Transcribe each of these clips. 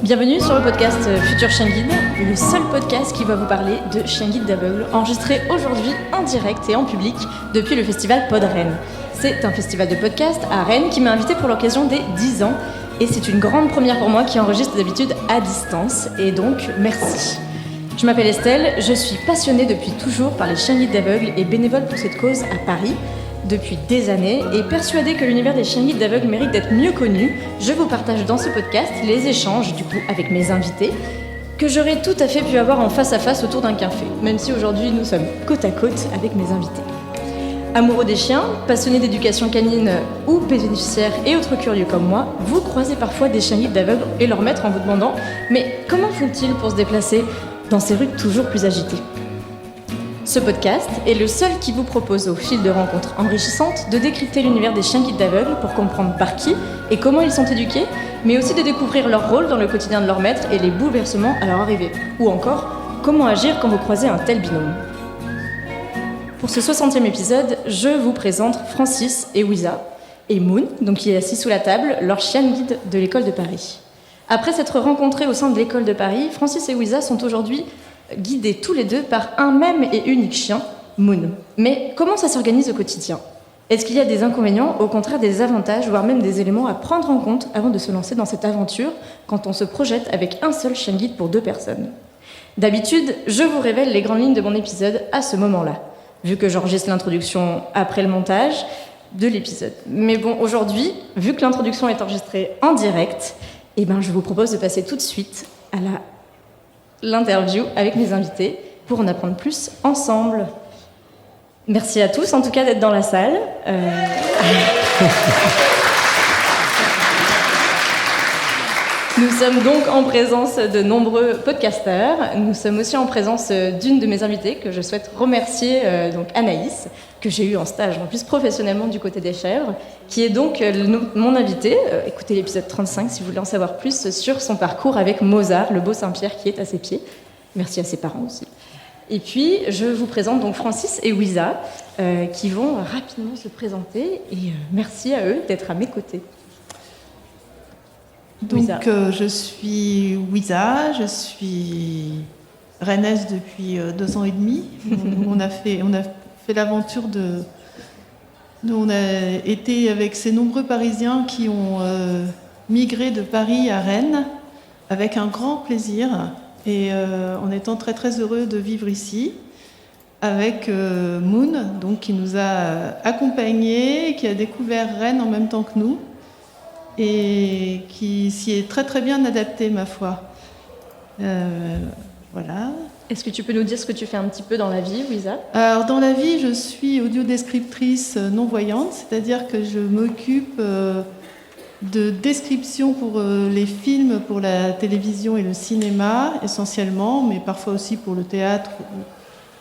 Bienvenue sur le podcast Futur Chien Guide, le seul podcast qui va vous parler de chien guide d'aveugles, enregistré aujourd'hui en direct et en public depuis le festival Pod Rennes. C'est un festival de podcast à Rennes qui m'a invité pour l'occasion des 10 ans et c'est une grande première pour moi qui enregistre d'habitude à distance et donc merci. Je m'appelle Estelle, je suis passionnée depuis toujours par les chiens guides d'aveugles et bénévole pour cette cause à Paris depuis des années et persuadée que l'univers des chiens guides d'aveugles mérite d'être mieux connu, je vous partage dans ce podcast les échanges du coup avec mes invités que j'aurais tout à fait pu avoir en face à face autour d'un café, même si aujourd'hui nous sommes côte à côte avec mes invités. Amoureux des chiens, passionnés d'éducation canine ou bénéficiaires et autres curieux comme moi, vous croisez parfois des chiens guides d'aveugles et leur maître en vous demandant « Mais comment font-ils pour se déplacer dans ces rues toujours plus agitées ?» Ce podcast est le seul qui vous propose, au fil de rencontres enrichissantes, de décrypter l'univers des chiens guides d'aveugles pour comprendre par qui et comment ils sont éduqués, mais aussi de découvrir leur rôle dans le quotidien de leur maître et les bouleversements à leur arrivée. Ou encore, comment agir quand vous croisez un tel binôme. Pour ce 60e épisode, je vous présente Francis et Wiza, et Moon, donc qui est assis sous la table, leur chien guide de l'école de Paris. Après s'être rencontrés au sein de l'école de Paris, Francis et Wiza sont aujourd'hui guidés tous les deux par un même et unique chien, Moon. Mais comment ça s'organise au quotidien ? Est-ce qu'il y a des inconvénients, au contraire des avantages, voire même des éléments à prendre en compte avant de se lancer dans cette aventure quand on se projette avec un seul chien guide pour 2 personnes ? D'habitude, je vous révèle les grandes lignes de mon épisode à ce moment-là, vu que j'enregistre l'introduction après le montage de l'épisode. Mais bon, aujourd'hui, vu que l'introduction est enregistrée en direct, je vous propose de passer tout de suite à l'interview avec mes invités pour en apprendre plus ensemble. Merci à tous en tout cas d'être dans la salle. Nous sommes donc en présence de nombreux podcasteurs. Nous sommes aussi en présence d'une de mes invitées que je souhaite remercier, donc Anaïs, que j'ai eue en stage, en plus professionnellement du côté des chèvres, qui est donc mon invitée. Écoutez l'épisode 35 si vous voulez en savoir plus sur son parcours avec Mozart, le beau Saint-Pierre qui est à ses pieds. Merci à ses parents aussi. Et puis, je vous présente donc Francis et Wiza, qui vont rapidement se présenter. Et merci à eux d'être à mes côtés. Donc, je suis Wiza, je suis rennaise depuis 2 ans et demi. On a fait l'aventure on a été avec ces nombreux Parisiens qui ont migré de Paris à Rennes avec un grand plaisir et en étant très très heureux de vivre ici avec Moon, donc qui nous a accompagnés, qui a découvert Rennes en même temps que nous et qui s'y est très très bien adapté, ma foi. Voilà. Est-ce que tu peux nous dire ce que tu fais un petit peu dans la vie, Wiza ? Alors, dans la vie, je suis audiodescriptrice non-voyante, c'est-à-dire que je m'occupe de description pour les films, pour la télévision et le cinéma, essentiellement, mais parfois aussi pour le théâtre,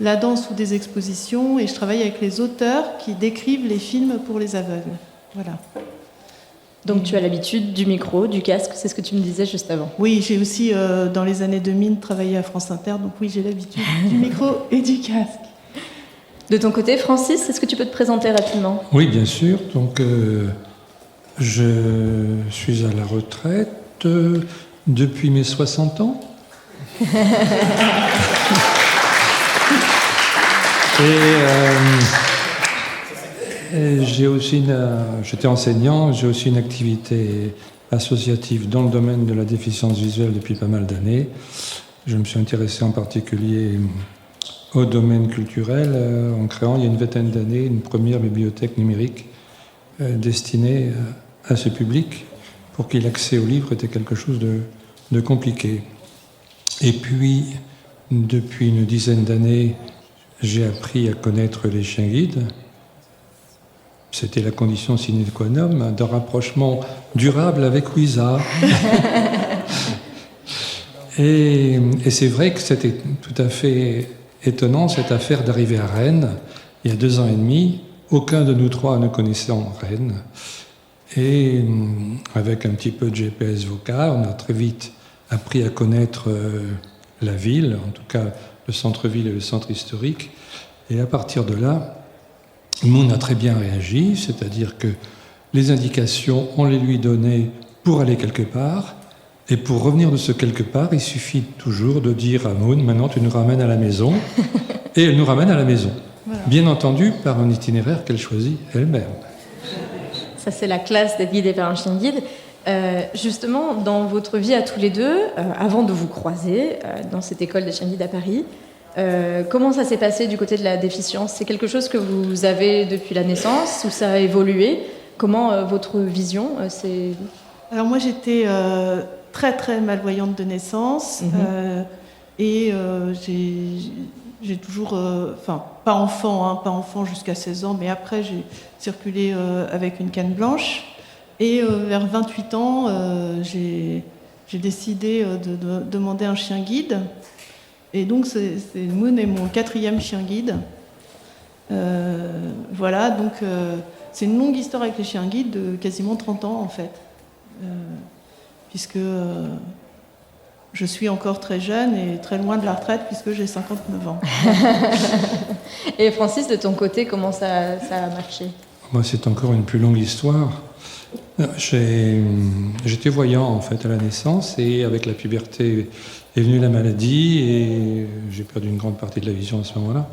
la danse ou des expositions, et je travaille avec les auteurs qui décrivent les films pour les aveugles. Voilà. Donc tu as l'habitude du micro, du casque, c'est ce que tu me disais juste avant. Oui, j'ai aussi, dans les années 2000, travaillé à France Inter, donc oui, j'ai l'habitude du micro et du casque. De ton côté, Francis, est-ce que tu peux te présenter rapidement ? Oui, bien sûr. Donc, je suis à la retraite depuis mes 60 ans. Et j'étais enseignant, j'ai aussi une activité associative dans le domaine de la déficience visuelle depuis pas mal d'années. Je me suis intéressé en particulier au domaine culturel en créant il y a une vingtaine d'années une première bibliothèque numérique destinée à ce public pour qui l'accès aux livres était quelque chose de compliqué. Et puis, depuis une dizaine d'années, j'ai appris à connaître les chiens guides. C'était la condition sine qua non d'un rapprochement durable avec Wiza. Et c'est vrai que c'était tout à fait étonnant, cette affaire d'arriver à Rennes, il y a 2 ans et demi. Aucun de nous 3 ne connaissait Rennes. Et avec un petit peu de GPS vocal, on a très vite appris à connaître la ville, en tout cas le centre-ville et le centre historique. Et à partir de là, Moon a très bien réagi, c'est-à-dire que les indications, on les lui donnait pour aller quelque part, Et pour revenir de ce quelque part, il suffit toujours de dire à Moon, maintenant tu nous ramènes à la maison. Et elle nous ramène à la maison. Voilà. Bien entendu, par un itinéraire qu'elle choisit elle-même. Ça, c'est la classe d'être guidé par un chien guide. Justement, dans votre vie à tous les deux, avant de vous croiser dans cette école des chiens guides à Paris, comment ça s'est passé du côté de la déficience? C'est quelque chose que vous avez depuis la naissance ou ça a évolué? Comment votre vision c'est... Alors moi, j'étais très très malvoyante de naissance et j'ai toujours, pas enfant jusqu'à 16 ans, mais après j'ai circulé avec une canne blanche. Et vers 28 ans, j'ai décidé de demander un chien guide. Et donc, Moon est mon 4e chien guide. Voilà, donc c'est une longue histoire avec les chiens guides de quasiment 30 ans, en fait. Puisque je suis encore très jeune et très loin de la retraite, puisque j'ai 59 ans. Et Francis, de ton côté, comment ça a marché? Moi, c'est encore une plus longue histoire. J'étais voyant en fait à la naissance et avec la puberté est venue la maladie et j'ai perdu une grande partie de la vision à ce moment-là.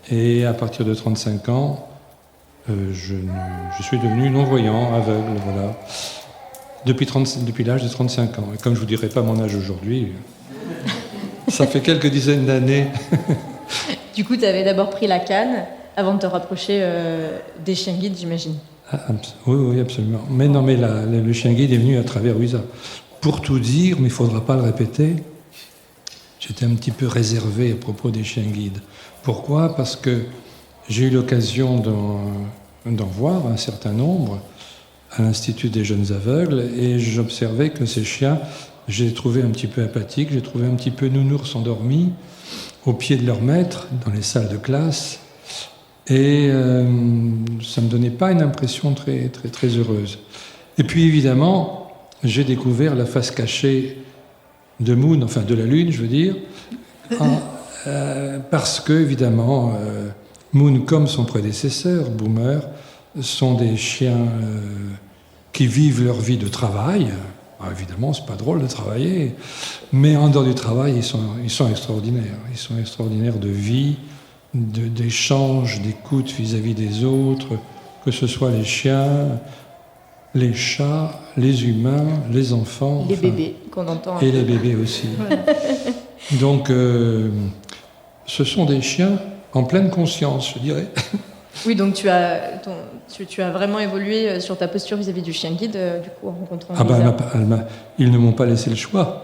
Et à partir de 35 ans, je suis devenu non-voyant, aveugle, voilà. Depuis l'âge de 35 ans. Et comme je ne vous dirai pas mon âge aujourd'hui, ça fait quelques dizaines d'années. Du coup, tu avais d'abord pris la canne avant de te rapprocher des chiens guides, j'imagine. Oui, absolument. Mais non, mais le chien guide est venu à travers Ouisa. Pour tout dire, mais il ne faudra pas le répéter, j'étais un petit peu réservé à propos des chiens guides. Pourquoi? Parce que j'ai eu l'occasion d'en voir un certain nombre à l'Institut des jeunes aveugles et j'observais que ces chiens, j'ai trouvé un petit peu apathiques, j'ai trouvé un petit peu nounours endormis au pied de leur maître dans les salles de classe. Et ça ne me donnait pas une impression très, très, très heureuse. Et puis évidemment, j'ai découvert la face cachée de Moon, enfin de la Lune, je veux dire, parce que évidemment, Moon, comme son prédécesseur, Boomer, sont des chiens qui vivent leur vie de travail. Alors, évidemment, c'est pas drôle de travailler, mais en dehors du travail, ils sont extraordinaires. Ils sont extraordinaires de vie, d'échange, d'écoute vis-à-vis des autres, que ce soit les chiens, les chats, les humains, les enfants. Les bébés qu'on entend. Et les bébés aussi. Voilà. Donc, ce sont des chiens en pleine conscience, je dirais. Oui, donc tu as vraiment évolué sur ta posture vis-à-vis du chien guide, du coup, en rencontrant ils ne m'ont pas laissé le choix.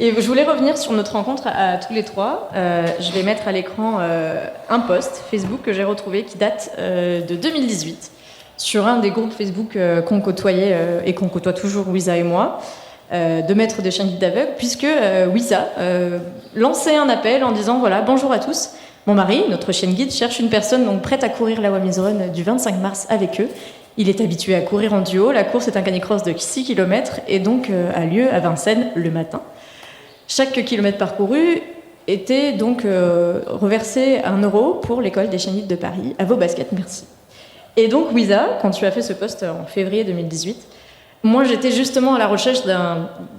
Et je voulais revenir sur notre rencontre à tous les trois. Je vais mettre à l'écran un post Facebook que j'ai retrouvé qui date de 2018 sur un des groupes Facebook qu'on côtoyait et qu'on côtoie toujours, Ouisa et moi, de maîtres de chiens guides d'aveugles, puisque Ouisa lançait un appel en disant voilà, bonjour à tous. Mon mari, notre chien guide, cherche une personne donc prête à courir la Wamiz Run du 25 mars avec eux. Il est habitué à courir en duo. La course est un canicross de 6 km et donc a lieu à Vincennes le matin. Chaque kilomètre parcouru était donc reversé 1 € pour l'école des chiens guides de Paris. À vos baskets, merci. Et donc, Ouisa, quand tu as fait ce post en février 2018, moi j'étais justement à la recherche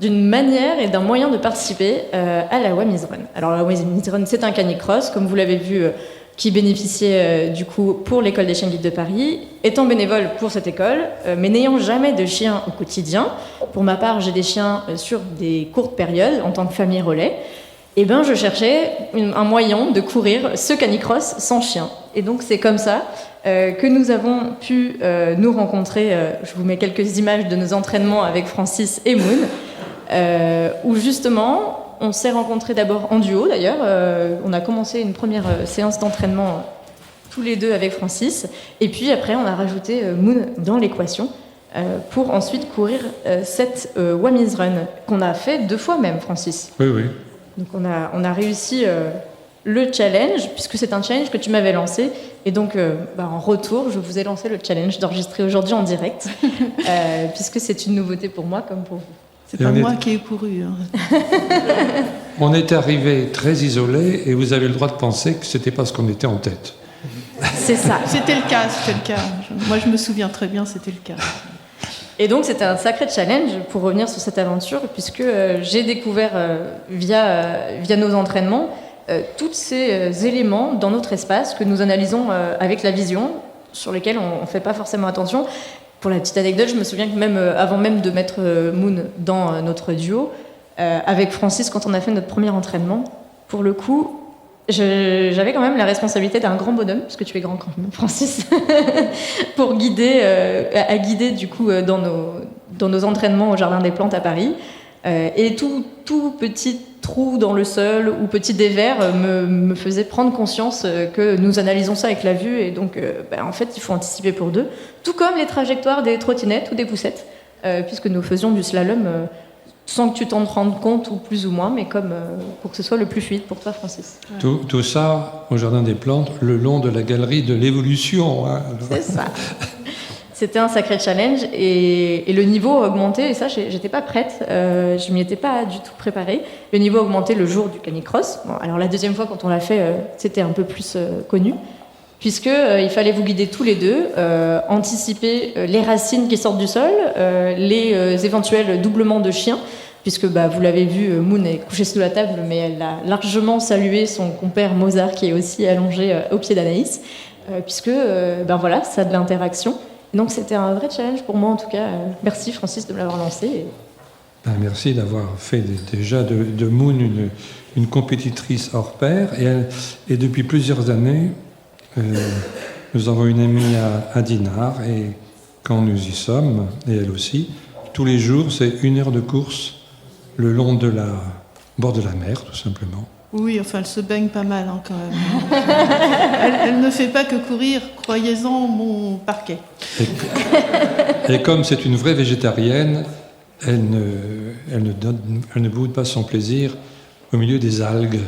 d'une manière et d'un moyen de participer à la Wamiz Run. Alors la Wamiz Run, c'est un canicross, comme vous l'avez vu, qui bénéficiait du coup pour l'école des chiens guides de Paris. Étant bénévole pour cette école, mais n'ayant jamais de chiens au quotidien, pour ma part j'ai des chiens sur des courtes périodes en tant que famille relais, et ben je cherchais un moyen de courir ce canicross sans chien. Et donc c'est comme ça que nous avons pu nous rencontrer. Je vous mets quelques images de nos entraînements avec Francis et Moon, où justement on s'est rencontrés d'abord en duo d'ailleurs. On a commencé une première séance d'entraînement tous les deux avec Francis, et puis après on a rajouté Moon dans l'équation pour ensuite courir cette Wamiz Run qu'on a fait 2 fois même, Francis. Oui, oui. Donc on a réussi le challenge, puisque c'est un challenge que tu m'avais lancé, et donc en retour je vous ai lancé le challenge d'enregistrer aujourd'hui en direct, puisque c'est une nouveauté pour moi comme pour vous. C'est pas moi qui ai couru. Hein. On est arrivé très isolés et vous avez le droit de penser que c'était parce qu'on était en tête. C'est ça. C'était le cas. Moi je me souviens très bien, c'était le cas. Et donc c'était un sacré challenge pour revenir sur cette aventure, puisque j'ai découvert via nos entraînements tous ces éléments dans notre espace que nous analysons avec la vision, sur lesquels on ne fait pas forcément attention. Pour la petite anecdote, je me souviens que même avant même de mettre Moon dans notre duo, avec Francis, quand on a fait notre premier entraînement, pour le coup, j'avais quand même la responsabilité d'un grand bonhomme, parce que tu es grand quand même, Francis, pour guider, à guider du coup dans nos entraînements au Jardin des Plantes à Paris. Et tout petit trou dans le sol ou petit dévers me faisait prendre conscience que nous analysons ça avec la vue, et donc en fait il faut anticiper pour deux, tout comme les trajectoires des trottinettes ou des poussettes, puisque nous faisions du slalom sans que tu t'en rendes compte, ou plus ou moins, mais comme pour que ce soit le plus fluide pour toi, Francis. Tout ça au Jardin des Plantes, le long de la galerie de l'évolution. Hein. C'est ça. C'était un sacré challenge, et le niveau a augmenté, et ça, j'étais pas prête, je m'y étais pas du tout préparée. Le niveau a augmenté le jour du canicross. Bon, alors la deuxième fois, quand on l'a fait, c'était un peu plus connu, puisque il fallait vous guider tous les deux, anticiper les racines qui sortent du sol, les éventuels doublements de chiens, puisque vous l'avez vu, Moon est couchée sous la table, mais elle a largement salué son compère Mozart, qui est aussi allongé au pied d'Anaïs, puisque voilà, ça a de l'interaction. Donc c'était un vrai challenge pour moi, en tout cas. Merci Francis de me l'avoir lancé. Merci d'avoir fait déjà de Moon une compétitrice hors pair, et depuis plusieurs années, nous avons une amie à Dinard, et quand nous y sommes, et elle aussi, tous les jours, c'est 1 heure de course le long de la bord de la mer, tout simplement. Oui, enfin, elle se baigne pas mal quand même. Elle ne fait pas que courir, croyez-en mon parquet. Et comme c'est une vraie végétarienne, elle ne boude pas son plaisir au milieu des algues.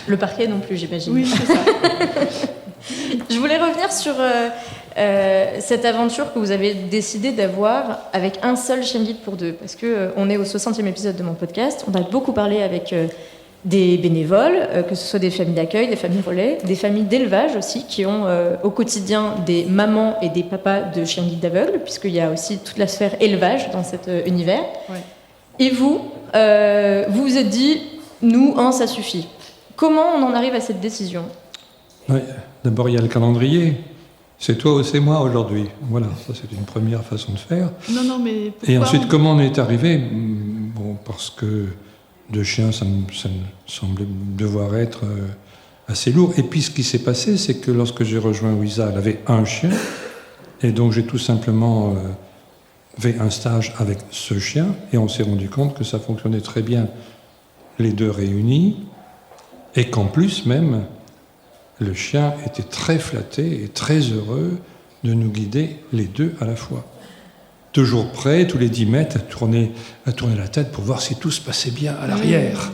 Le parquet non plus, j'imagine. Oui, c'est ça. Je voulais revenir sur cette aventure que vous avez décidé d'avoir avec un seul chien guide pour deux, parce qu'on est au 60e épisode de mon podcast. On a beaucoup parlé avec des bénévoles, que ce soit des familles d'accueil, des familles relais, des familles d'élevage aussi, qui ont au quotidien des mamans et des papas de chiens guides d'aveugles, puisqu'il y a aussi toute la sphère élevage dans cet univers. Ouais. Et vous vous êtes dit, nous, ça suffit. Comment on en arrive à cette décision ? Oui, d'abord il y a le calendrier. C'est toi ou c'est moi aujourd'hui. Voilà, ça c'est une première façon de faire. Non, mais pourquoi et ensuite, comment on est arrivé ? Bon, parce que 2 chiens, ça me semblait devoir être assez lourd. Et puis ce qui s'est passé, c'est que lorsque j'ai rejoint Ouisa, elle avait 1 chien. Et donc j'ai tout simplement fait un stage avec ce chien. Et on s'est rendu compte que ça fonctionnait très bien, les 2 réunis. Et qu'en plus même, le chien était très flatté et très heureux de nous guider les 2 à la fois. Toujours prêt, tous les 10 mètres, à tourner la tête pour voir si tout se passait bien à l'arrière.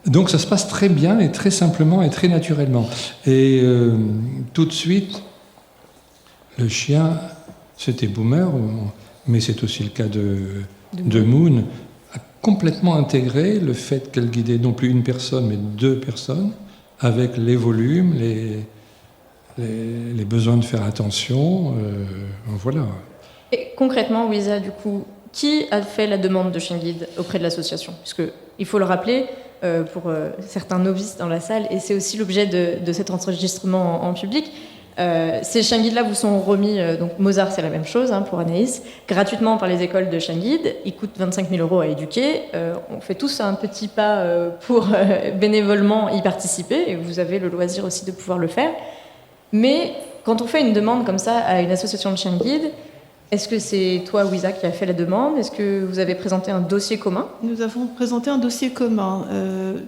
Donc ça se passe très bien et très simplement et très naturellement. Et tout de suite, le chien, c'était Boomer, mais c'est aussi le cas de Moon, a complètement intégré le fait qu'elle guidait non plus 1 personne, mais 2 personnes, avec les volumes, les besoins de faire attention, voilà. Et concrètement, Ouisa, du coup, qui a fait la demande de chien guide auprès de l'association ? Puisque, il faut le rappeler, pour certains novices dans la salle, et c'est aussi l'objet de cet enregistrement en public, ces chiens guides-là vous sont remis, donc Mozart c'est la même chose pour Anaïs, gratuitement par les écoles de chiens guides. Ils coûtent 25 000 € à éduquer. On fait tous un petit pas pour bénévolement y participer, et vous avez le loisir aussi de pouvoir le faire. Mais quand on fait une demande comme ça à une association de chiens guides, est-ce que c'est toi, Ouisa, qui a fait la demande ? Est-ce que vous avez présenté un dossier commun ? Nous avons présenté un dossier commun.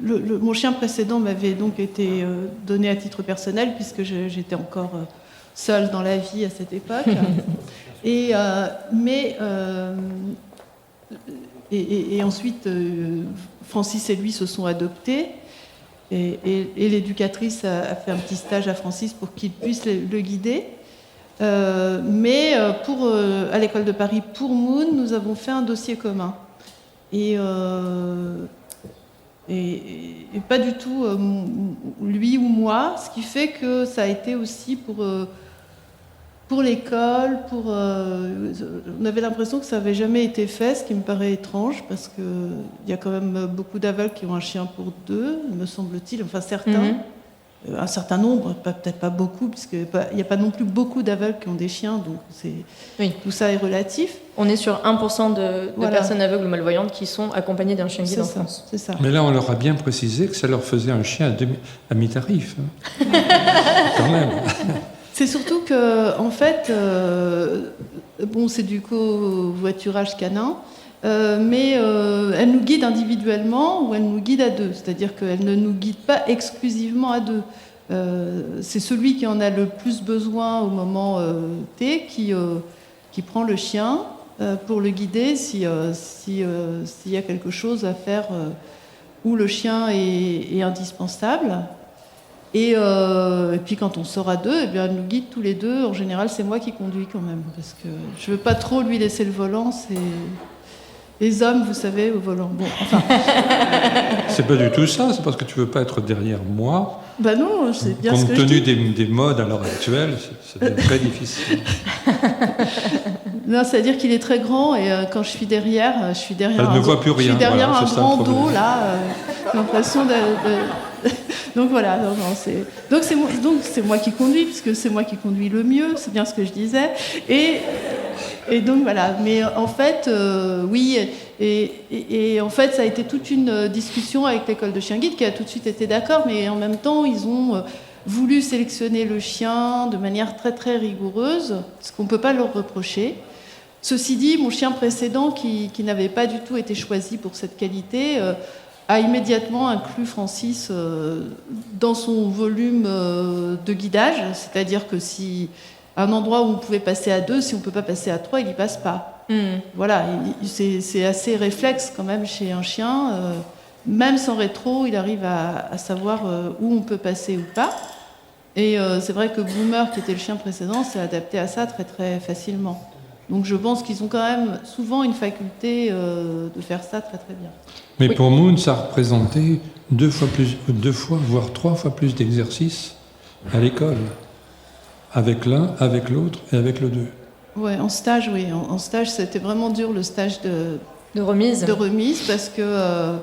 Mon chien précédent m'avait donc été donné à titre personnel, puisque j'étais encore seule dans la vie à cette époque. Et ensuite, Francis et lui se sont adoptés. Et l'éducatrice a fait un petit stage à Francis pour qu'il puisse le guider. Mais à l'école de Paris, pour Moon, nous avons fait un dossier commun. Et pas du tout lui ou moi, ce qui fait que ça a été aussi pour pour l'école, on avait l'impression que ça n'avait jamais été fait, ce qui me paraît étrange, parce qu'il y a quand même beaucoup d'aveugles qui ont un chien pour deux, me semble-t-il, enfin certains, un certain nombre, peut-être pas beaucoup, puisqu'il n'y a pas non plus beaucoup d'aveugles qui ont des chiens, donc tout ça est relatif. On est sur 1% de personnes aveugles ou malvoyantes qui sont accompagnées d'un chien guide en France. C'est ça. Mais là, on leur a bien précisé que ça leur faisait un chien à mi-tarif. Quand même. C'est surtout que, en fait, c'est du covoiturage canin, mais elle nous guide individuellement ou elle nous guide à deux. C'est-à-dire qu'elle ne nous guide pas exclusivement à deux. C'est celui qui en a le plus besoin au moment T qui prend le chien pour le guider s'il y a quelque chose à faire où le chien est indispensable. Et puis quand on sort à deux, elle nous guide tous les deux. En général, c'est moi qui conduis quand même, parce que je veux pas trop lui laisser le volant. C'est les hommes, vous savez, au volant. Bon, enfin. C'est pas du tout ça. C'est parce que tu veux pas être derrière moi. Bah non, c'est bien ce que je dis. Compte tenu des modes à l'heure actuelle, c'est très difficile. Non, c'est-à-dire qu'il est très grand et quand je suis derrière. Elle ne voit plus rien. Je suis derrière un grand dos là. J'ai l'impression de. Donc voilà, donc c'est moi qui conduis, puisque c'est moi qui conduis le mieux, c'est bien ce que je disais. Et donc voilà, mais en fait, oui, et en fait, ça a été toute une discussion avec l'école de chien guide qui a tout de suite été d'accord, mais en même temps, ils ont voulu sélectionner le chien de manière très très rigoureuse, ce qu'on ne peut pas leur reprocher. Ceci dit, mon chien précédent, qui n'avait pas du tout été choisi pour cette qualité, a immédiatement inclus Francis dans son volume de guidage, c'est-à-dire que si un endroit où on pouvait passer à deux, si on ne peut pas passer à trois, il n'y passe pas. Voilà, c'est assez réflexe quand même chez un chien. Même sans rétro, il arrive à savoir où on peut passer ou pas. Et c'est vrai que Boomer, qui était le chien précédent, s'est adapté à ça très très facilement. Donc je pense qu'ils ont quand même souvent une faculté de faire ça très très bien. Mais pour Moon, ça représentait 2 fois, voire 3 fois plus d'exercices à l'école. Avec l'un, avec l'autre et avec le deux. Ouais, en stage, oui. En stage, c'était vraiment dur le stage de remise. De remise, parce que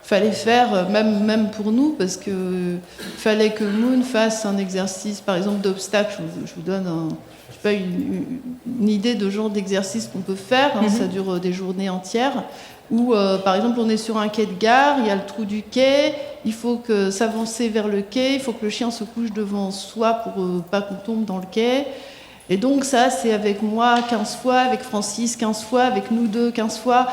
fallait faire, même pour nous, parce que fallait que Moon fasse un exercice, par exemple, d'obstacle. Je vous donne une idée de genre d'exercice qu'on peut faire. Ça dure des journées entières. Où, par exemple, on est sur un quai de gare, il y a le trou du quai, il faut s'avancer vers le quai, il faut que le chien se couche devant soi pour pas qu'on tombe dans le quai. Et donc ça, c'est avec moi 15 fois, avec Francis 15 fois, avec nous deux 15 fois.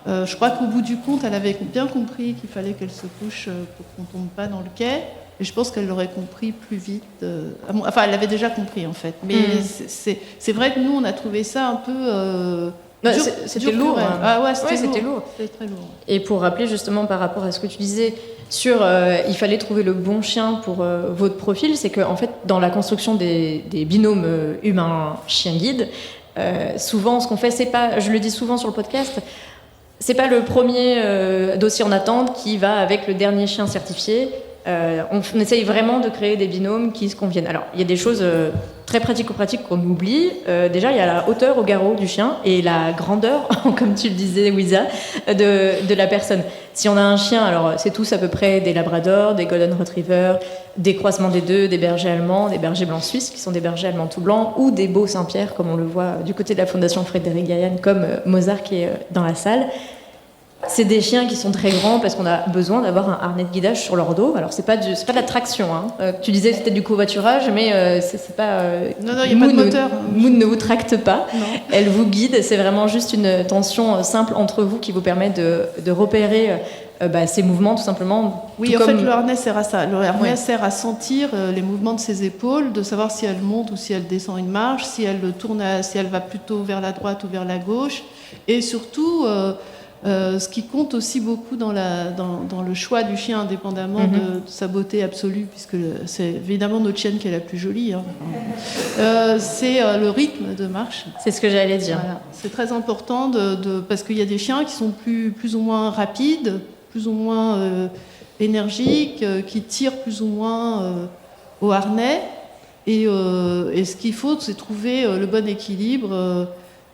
Je crois qu'au bout du compte, elle avait bien compris qu'il fallait qu'elle se couche pour qu'on tombe pas dans le quai. Et je pense qu'elle l'aurait compris plus vite. Enfin, elle l'avait déjà compris, en fait. Mais c'est vrai que nous, on a trouvé ça un peu... c'était lourd. Ah ouais, c'était lourd. C'était très lourd. Et pour rappeler justement par rapport à ce que tu disais sur il fallait trouver le bon chien pour votre profil, c'est que en fait dans la construction des binômes humain-chien guide, souvent ce qu'on fait, c'est pas, je le dis souvent sur le podcast, c'est pas le premier dossier en attente qui va avec le dernier chien certifié. On essaye vraiment de créer des binômes qui se conviennent. Alors, il y a des choses très pratico-pratiques qu'on oublie. Déjà, il y a la hauteur au garrot du chien et la grandeur, comme tu le disais, Wiza, de la personne. Si on a un chien, alors c'est tous à peu près des labradors, des golden retrievers, des croisements des deux, des bergers allemands, des bergers blancs suisses, qui sont des bergers allemands tout blancs, ou des beaux Saint-Pierre, comme on le voit du côté de la Fondation Frédéric Gaillan, comme Mozart qui est dans la salle. C'est des chiens qui sont très grands parce qu'on a besoin d'avoir un harnais de guidage sur leur dos. Alors c'est pas de la traction. Tu disais que c'était du covoiturage, mais c'est pas. Non, il n'y a pas de moteur. Moon ne vous tracte pas. Non. Elle vous guide. C'est vraiment juste une tension simple entre vous qui vous permet de repérer ces mouvements tout simplement. Oui, en fait, le harnais sert à ça. Le harnais sert à sentir les mouvements de ses épaules, de savoir si elle monte ou si elle descend une marche, si elle tourne, si elle va plutôt vers la droite ou vers la gauche, et surtout. Ce qui compte aussi beaucoup dans le choix du chien, indépendamment de sa beauté absolue, puisque c'est évidemment notre chienne qui est la plus jolie, c'est le rythme de marche. C'est ce que j'allais dire. Voilà. C'est très important parce qu'il y a des chiens qui sont plus ou moins rapides, plus ou moins énergiques, qui tirent plus ou moins au harnais. Et ce qu'il faut, c'est trouver le bon équilibre.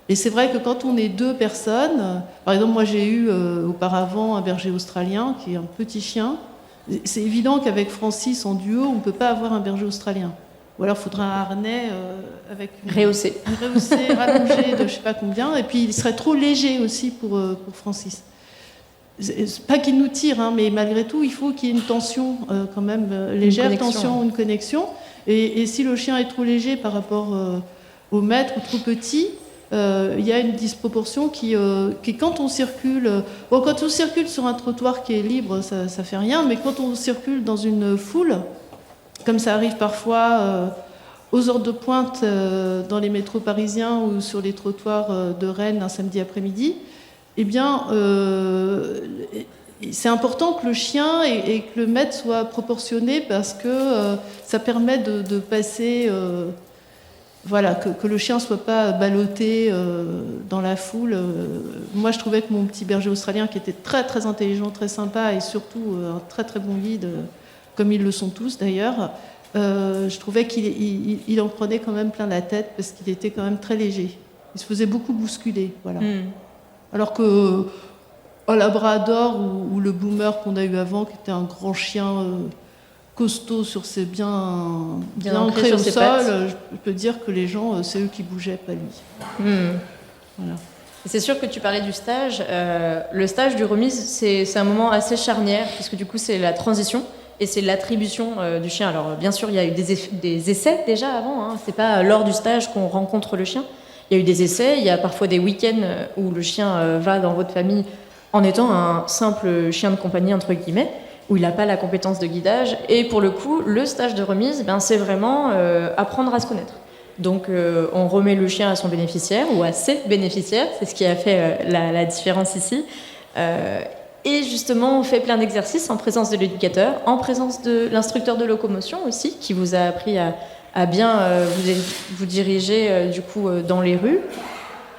Et c'est vrai que quand on est 2 personnes, par exemple, moi j'ai eu auparavant un berger australien qui est un petit chien. C'est évident qu'avec Francis en duo, on ne peut pas avoir un berger australien. Ou alors il faudra un harnais avec Rehaussé, rallongé de je ne sais pas combien. Et puis il serait trop léger aussi pour Francis. C'est pas qu'il nous tire, hein, mais malgré tout, il faut qu'il y ait une tension quand même légère, une connexion. Et si le chien est trop léger par rapport au maître ou trop petit, il y a une disproportion qui quand on circule, quand on circule sur un trottoir qui est libre, ça fait rien, mais quand on circule dans une foule, comme ça arrive parfois aux heures de pointe dans les métros parisiens ou sur les trottoirs de Rennes un samedi après-midi, eh bien, c'est important que le chien et que le maître soient proportionnés parce que ça permet de passer... Voilà, que le chien ne soit pas ballotté dans la foule. Moi, je trouvais que mon petit berger australien, qui était très, très intelligent, très sympa, et surtout un très, très bon guide, comme ils le sont tous d'ailleurs, je trouvais qu'il en prenait quand même plein la tête, parce qu'il était quand même très léger. Il se faisait beaucoup bousculer, voilà. Alors que Labrador ou le Boomer qu'on a eu avant, qui était un grand chien... costaud sur ses bien ancré au sol, je peux dire que les gens, c'est eux qui bougeaient, pas lui. Voilà. C'est sûr que tu parlais du stage. Le stage du remise, c'est un moment assez charnière, puisque du coup, c'est la transition et c'est l'attribution du chien. Alors, bien sûr, il y a eu des essais déjà avant. Hein. C'est pas lors du stage qu'on rencontre le chien. Il y a eu des essais. Il y a parfois des week-ends où le chien va dans votre famille en étant un simple chien de compagnie, entre guillemets, où il n'a pas la compétence de guidage. Et pour le coup, le stage de remise, c'est vraiment apprendre à se connaître. Donc, on remet le chien à son bénéficiaire ou à ses bénéficiaires. C'est ce qui a fait la différence ici. Et justement, on fait plein d'exercices en présence de l'éducateur, en présence de l'instructeur de locomotion aussi, qui vous a appris à bien vous diriger du coup dans les rues.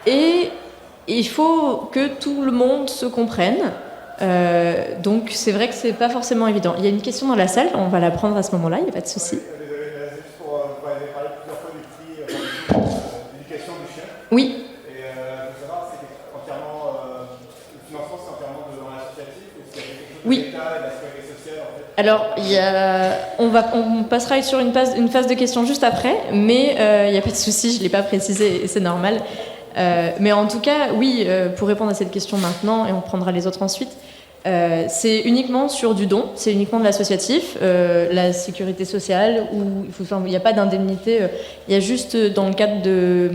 Et il faut que tout le monde se comprenne. Donc c'est vrai que c'est pas forcément évident. Il y a une question dans la salle, on va la prendre à ce moment-là, il n'y a pas de souci. Juste pour vous avez parlé plusieurs fois du prix d'éducation du chien. Oui. Et je veux savoir, c'est entièrement le financement, c'est entièrement dans l'associatif ou c'est quelque chose de l'État et de la sécurité sociale en fait. Alors on passera sur une phase de questions juste après, mais il n'y a pas de souci, je l'ai pas précisé, c'est normal. Mais en tout cas, oui, pour répondre à cette question maintenant, et on prendra les autres ensuite, c'est uniquement sur du don, c'est uniquement de l'associatif, la sécurité sociale, où il n'y a pas d'indemnité, il y a juste dans le cadre de...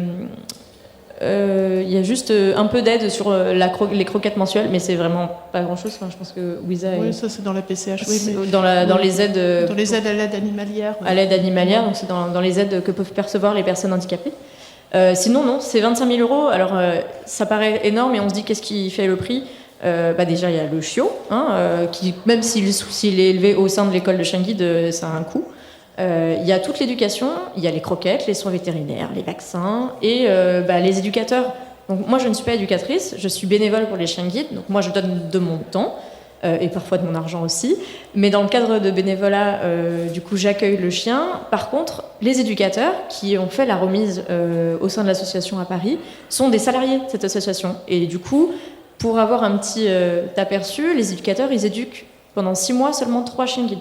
il y a juste un peu d'aide sur les croquettes mensuelles, mais c'est vraiment pas grand-chose. Enfin, je pense que Wiza... Oui, ça c'est dans la PCH. Oui, mais dans les aides... Dans les aides à l'aide animalière. À l'aide animalière, donc c'est dans les aides que peuvent percevoir les personnes handicapées. Sinon, non, c'est 25 000 €. Alors, ça paraît énorme et on se dit qu'est-ce qui fait le prix. Déjà, il y a le chiot, qui, même s'il est élevé au sein de l'école de chien guide, ça a un coût. Il y a toute l'éducation, il y a les croquettes, les soins vétérinaires, les vaccins et les éducateurs. Donc, moi, je ne suis pas éducatrice, je suis bénévole pour les chiens guides. Donc, moi, je donne de mon temps et parfois de mon argent aussi. Mais dans le cadre de bénévolat, du coup, j'accueille le chien. Par contre, les éducateurs qui ont fait la remise au sein de l'association à Paris sont des salariés de cette association. Et du coup, pour avoir un petit aperçu, les éducateurs, ils éduquent pendant 6 mois seulement 3 chiens guides.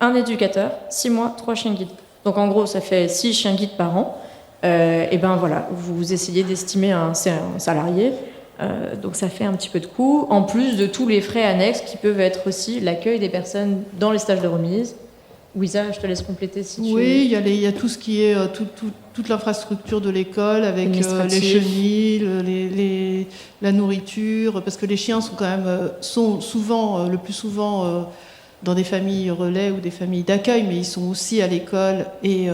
Un éducateur, 6 mois, 3 chiens guides. Donc en gros, ça fait 6 chiens guides par an. Et ben voilà, vous essayez d'estimer un salarié. Donc ça fait un petit peu de coût, en plus de tous les frais annexes qui peuvent être aussi l'accueil des personnes dans les stages de remise. Wiza, je te laisse compléter si tu veux. Oui, il y a tout ce qui est toute l'infrastructure de l'école avec les chenilles, la nourriture, parce que les chiens sont quand même souvent le plus souvent dans des familles relais ou des familles d'accueil, mais ils sont aussi à l'école et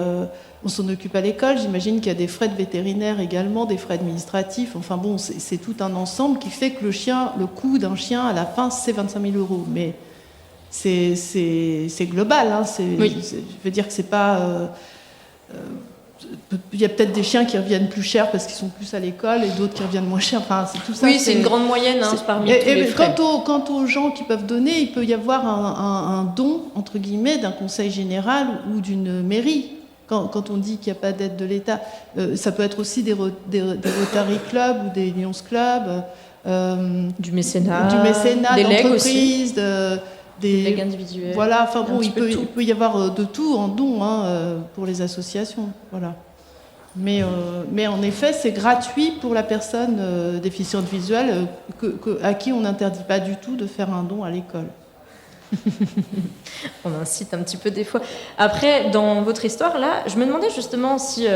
on s'en occupe à l'école. J'imagine qu'il y a des frais de vétérinaire également, des frais administratifs. Enfin bon, c'est tout un ensemble qui fait que le coût d'un chien à la fin, c'est 25 000 €. Mais c'est global. Hein. Oui. Je veux dire que c'est pas... il y a peut-être des chiens qui reviennent plus cher parce qu'ils sont plus à l'école et d'autres qui reviennent moins cher. Enfin, c'est tout ça. Oui, c'est une grande moyenne parmi tous les frais. Quant aux gens qui peuvent donner, il peut y avoir un don, entre guillemets, d'un conseil général ou d'une mairie. quand on dit qu'il n'y a pas d'aide de l'État, ça peut être aussi des Rotary Club ou des Lions Club, du mécénat, des legs aussi, d'entreprises, des legs individuels. Voilà, enfin bon, il peut y avoir de tout en don pour les associations. Voilà. Mais en effet, c'est gratuit pour la personne déficiente visuelle à qui on n'interdit pas du tout de faire un don à l'école. On incite un petit peu des fois. Après, dans votre histoire, là, je me demandais justement si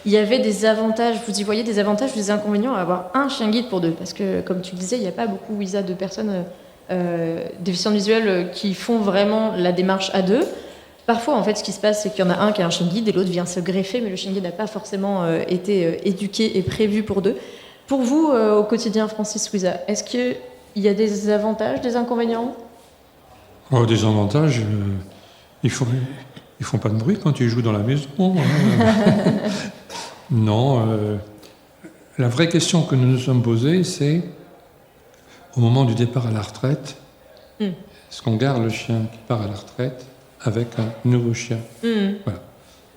il y avait des avantages, vous y voyez des avantages ou des inconvénients à avoir un chien guide pour deux. Parce que, comme tu le disais, il n'y a pas beaucoup, Wiza, de personnes déficientes visuelles qui font vraiment la démarche à deux. Parfois, en fait, ce qui se passe, c'est qu'il y en a un qui a un chien guide et l'autre vient se greffer, mais le chien guide n'a pas forcément été éduqué et prévu pour deux. Pour vous, au quotidien, Francis, Wiza, est-ce qu'il y a des avantages, des inconvénients ? Des avantages, ils font pas de bruit quand ils jouent dans la maison. Non, la vraie question que nous nous sommes posée, c'est au moment du départ à la retraite, est-ce qu'on garde le chien qui part à la retraite avec un nouveau chien? Voilà.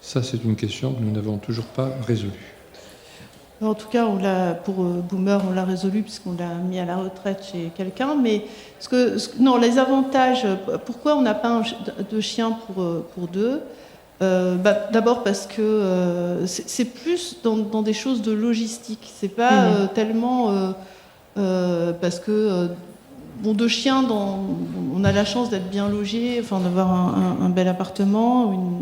Ça, c'est une question que nous n'avons toujours pas résolue. En tout cas, pour Boomer, on l'a résolu puisqu'on l'a mis à la retraite chez quelqu'un. Mais non, les avantages, pourquoi on n'a pas de chien pour deux? D'abord parce que c'est plus dans des choses de logistique. C'est pas tellement parce que deux chiens, on a la chance d'être bien logés, enfin d'avoir un bel appartement.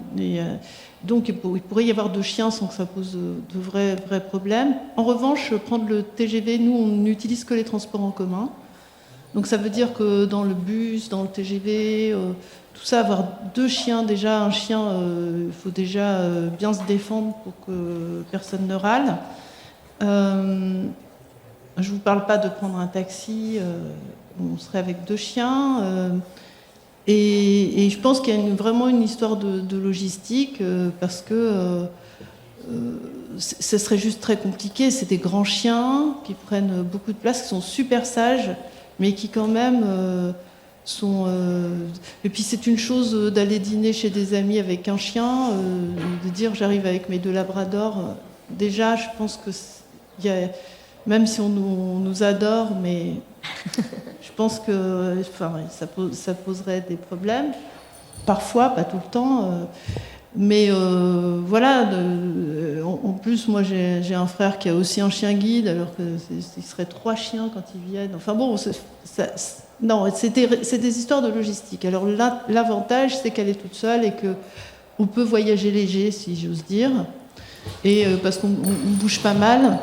Donc il pourrait y avoir deux chiens sans que ça pose de vrais problèmes. En revanche, prendre le TGV, nous on n'utilise que les transports en commun. Donc ça veut dire que dans le bus, dans le TGV, tout ça, avoir deux chiens, déjà un chien, il faut déjà bien se défendre pour que personne ne râle. Je ne vous parle pas de prendre un taxi, on serait avec deux chiens. Et je pense qu'il y a vraiment une histoire de logistique parce que ce serait juste très compliqué. C'est des grands chiens qui prennent beaucoup de place, qui sont super sages, mais qui quand même sont... Et puis c'est une chose d'aller dîner chez des amis avec un chien, de dire j'arrive avec mes deux labradors. Déjà, je pense que même si on nous adore, mais... Je pense que ça poserait des problèmes. Parfois, pas tout le temps. Mais voilà. En plus, moi, j'ai un frère qui a aussi un chien guide, alors qu'il serait 3 chiens quand ils viennent. Enfin bon, c'est des histoires de logistique. Alors l'avantage, c'est qu'elle est toute seule et qu'on peut voyager léger, si j'ose dire. Et parce qu'on bouge pas mal.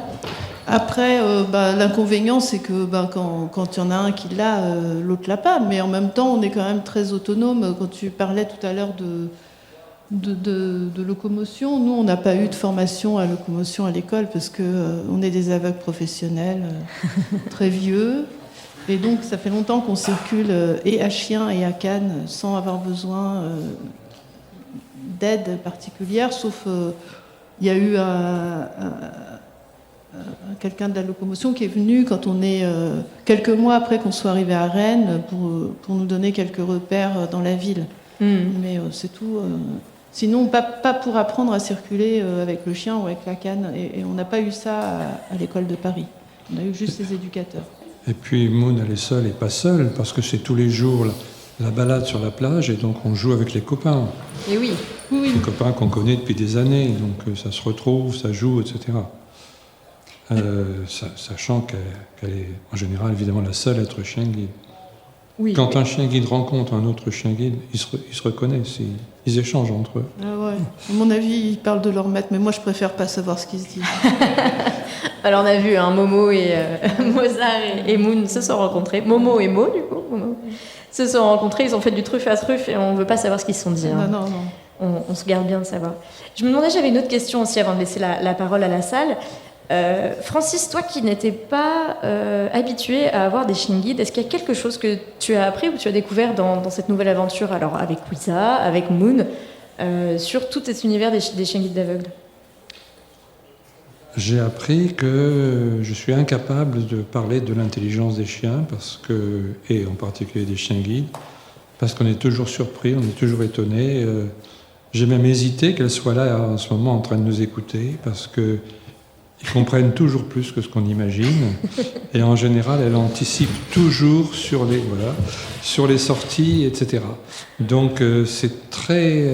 Après, l'inconvénient, c'est que quand il y en a un qui l'a, l'autre l'a pas. Mais en même temps, on est quand même très autonome. Quand tu parlais tout à l'heure de locomotion, nous, on n'a pas eu de formation à locomotion à l'école parce qu'on est des aveugles professionnels très vieux. Et donc, ça fait longtemps qu'on circule et à chien et à canne sans avoir besoin d'aide particulière, sauf il y a eu quelqu'un de la locomotion qui est venu quand on est quelques mois après qu'on soit arrivé à Rennes pour nous donner quelques repères dans la ville. Mais c'est tout. Sinon, pas pour apprendre à circuler avec le chien ou avec la canne. Et on n'a pas eu ça à l'école de Paris. On a eu juste les éducateurs. Et puis Moon, elle est seule et pas seule, parce que c'est tous les jours la balade sur la plage, et donc on joue avec les copains. Et oui. Les copains qu'on connaît depuis des années, donc ça se retrouve, ça joue, etc. Sachant qu'elle est en général évidemment la seule à être chien guide. Oui. Quand un chien guide rencontre un autre chien guide, ils se reconnaissent, ils échangent entre eux. Ah ouais. À mon avis, ils parlent de leur maître, mais moi je préfère pas savoir ce qu'ils se disent. Alors on a vu Momo et Mozart et Moon se sont rencontrés. Momo et Mo, du coup. Se sont rencontrés, ils ont fait du truffe à truffe et on ne veut pas savoir ce qu'ils se sont dit. Non. On se garde bien de savoir. Je me demandais, j'avais une autre question aussi avant de laisser la parole à la salle. Francis, toi qui n'étais pas habitué à avoir des chiens guides, est-ce qu'il y a quelque chose que tu as appris ou tu as découvert dans cette nouvelle aventure, alors avec Wiza, avec Moon, sur tout cet univers des chiens guides d'aveugles? J'ai appris que je suis incapable de parler de l'intelligence des chiens, et en particulier des chiens guides, parce qu'on est toujours surpris, on est toujours étonné. J'ai même hésité qu'elle soit là en ce moment en train de nous écouter, parce qu'ils comprennent toujours plus que ce qu'on imagine. Et en général, elle anticipe toujours sur les sorties, etc. Donc c'est très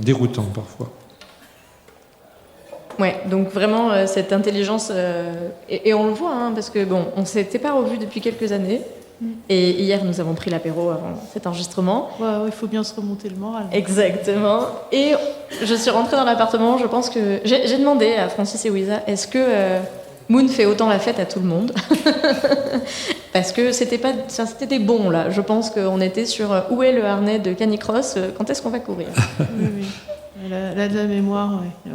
déroutant parfois. Ouais, donc vraiment cette intelligence, et on le voit, hein, parce que bon, on s'était pas revus depuis quelques années, et hier nous avons pris l'apéro avant cet enregistrement. Ouais, il faut bien se remonter le moral. Exactement. Et je suis rentrée dans l'appartement, je pense que j'ai demandé à Francis et Wiza, est-ce que Moon fait autant la fête à tout le monde? Parce que c'était bon là. Je pense qu'on était sur où est le harnais de Canicross, quand est-ce qu'on va courir? Oui. Elle a de la mémoire, oui.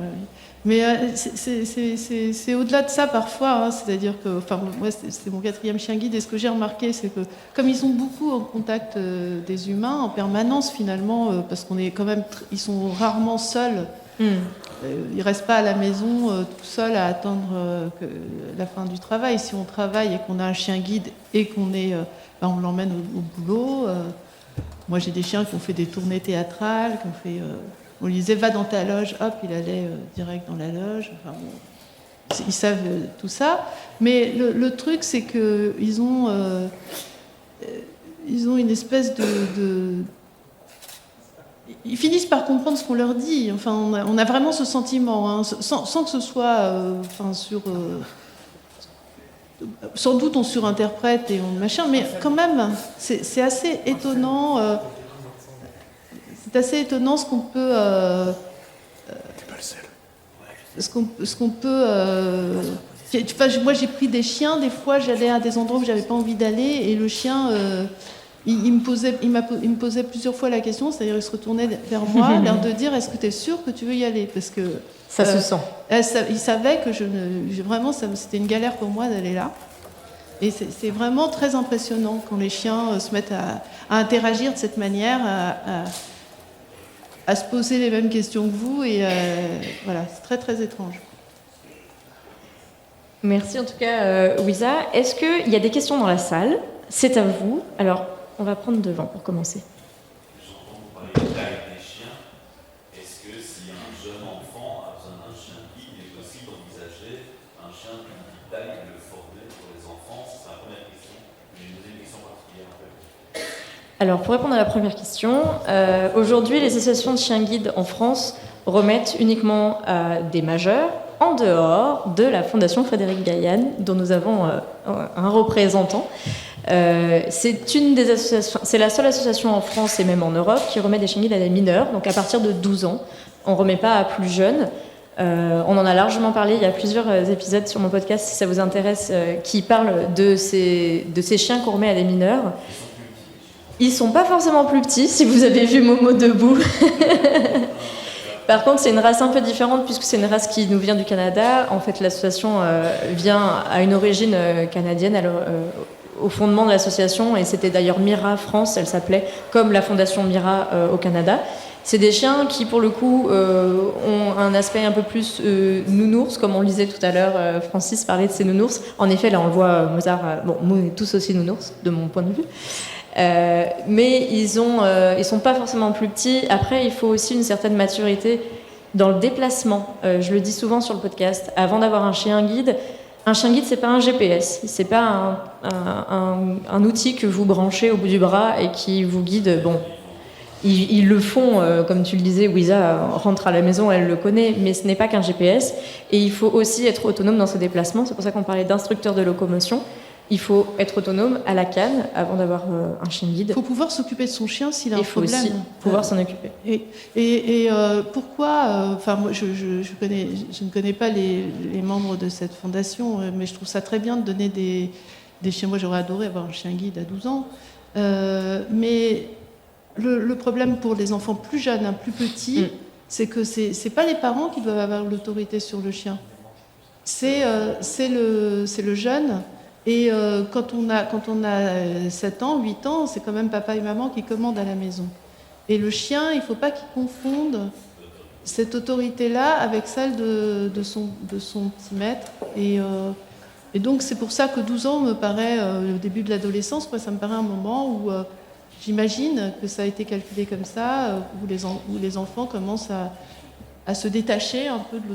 Mais c'est au-delà de ça parfois, hein, c'est-à-dire que, enfin, moi c'est mon 4e chien guide, et ce que j'ai remarqué, c'est que comme ils sont beaucoup en contact des humains en permanence finalement, parce qu'on est quand même, ils sont rarement seuls. Ils restent pas à la maison tout seuls à attendre la fin du travail. Si on travaille et qu'on a un chien guide et qu'on est, on l'emmène au boulot. Moi j'ai des chiens qui ont fait des tournées théâtrales, on lui disait va dans ta loge, hop, il allait direct dans la loge. Enfin, bon, ils savent tout ça. Mais le truc, c'est que ils ont une espèce ils finissent par comprendre ce qu'on leur dit. Enfin, on a vraiment ce sentiment, hein, sans que ce soit, sans doute on surinterprète et on machin, mais quand même, c'est assez étonnant. C'est assez étonnant ce qu'on peut. Moi, j'ai pris des chiens. Des fois, j'allais à des endroits où j'avais pas envie d'aller, et le chien, il me posait plusieurs fois la question. C'est-à-dire, il se retournait vers moi, l'air de dire est-ce que tu es sûr que tu veux y aller? Parce que ça se sent. Il savait que vraiment, c'était une galère pour moi d'aller là. Et c'est vraiment très impressionnant quand les chiens se mettent à interagir de cette manière, à se poser les mêmes questions que vous, et voilà, c'est très très étrange. Merci en tout cas, Wiza. Est-ce qu'il y a des questions dans la salle? C'est à vous. Alors, on va prendre devant pour commencer. J'entends vous parler de taille des chiens. Est-ce que si un jeune enfant a besoin d'un chien guide, il est possible d'envisager un chien de petite taille et de le former pour les enfants? C'est la première question. Mais une deuxième question particulière en fait. Alors, pour répondre à la première question, aujourd'hui, les associations de chiens guides en France remettent uniquement à des majeurs, en dehors de la Fondation Frédéric Gaillan, dont nous avons un représentant. C'est la seule association en France et même en Europe qui remet des chiens guides à des mineurs, donc à partir de 12 ans. On ne remet pas à plus jeunes. On en a largement parlé, il y a plusieurs épisodes sur mon podcast, si ça vous intéresse, qui parlent de ces chiens qu'on remet à des mineurs. Ils sont pas forcément plus petits, si vous avez vu Momo debout. Par contre, c'est une race un peu différente, puisque c'est une race qui nous vient du Canada. En fait, l'association a une origine canadienne au fondement de l'association, et c'était d'ailleurs Mira France, elle s'appelait, comme la fondation Mira au Canada. C'est des chiens qui, pour le coup, ont un aspect un peu plus nounours, comme on le disait tout à l'heure, Francis parlait de ces nounours. En effet, là, on le voit, Mozart, Moon est tous aussi nounours, de mon point de vue. Mais ils sont pas forcément plus petits. Après, il faut aussi une certaine maturité dans le déplacement. Je le dis souvent sur le podcast. Avant d'avoir un chien guide, c'est pas un GPS. C'est pas un outil que vous branchez au bout du bras et qui vous guide. Bon, ils le font, comme tu le disais, Wiza rentre à la maison, elle le connaît, mais ce n'est pas qu'un GPS. Et il faut aussi être autonome dans ses déplacements. C'est pour ça qu'on parlait d'instructeur de locomotion. Il faut être autonome à la canne avant d'avoir un chien guide. Il faut pouvoir s'occuper de son chien s'il a un problème. Il faut aussi pouvoir s'en occuper. Et pourquoi moi, je ne connais pas les membres de cette fondation, mais je trouve ça très bien de donner des chiens. Moi, j'aurais adoré avoir un chien guide à 12 ans. Mais le problème pour les enfants plus jeunes, plus petits, c'est que c'est pas les parents qui doivent avoir l'autorité sur le chien. C'est le jeune. Et quand on a 7 ans, 8 ans, c'est quand même papa et maman qui commandent à la maison. Et le chien, il ne faut pas qu'il confonde cette autorité-là avec celle de son petit maître. Et donc c'est pour ça que 12 ans me paraît, au début de l'adolescence, ça me paraît un moment où j'imagine que ça a été calculé comme ça, où les enfants commencent à se détacher un peu de